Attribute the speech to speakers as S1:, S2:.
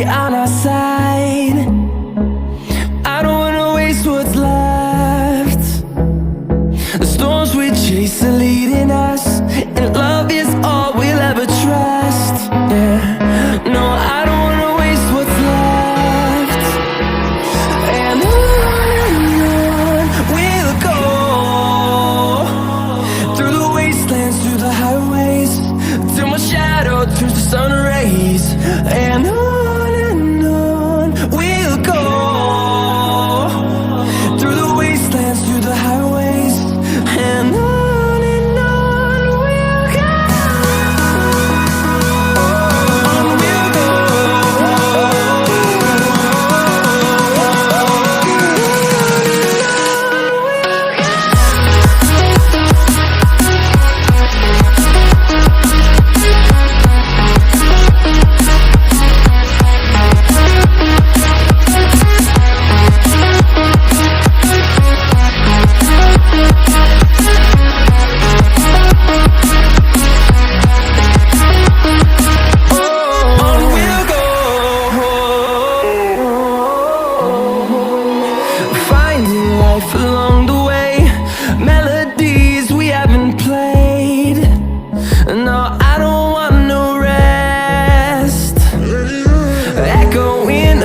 S1: be on our side. I don't wanna waste what's left. The storms we chase are leading us, and love is all we'll ever trust. Yeah, no, I don't wanna waste what's left. And on we'll go, through the wastelands, through the highways, till my shadow turns to sun rays. And on we'll go, through the wastelands, through the highways, and on we'll go. On we'll go. Finding life along the way, melodies we haven't played. No, I don't want no rest. Echoing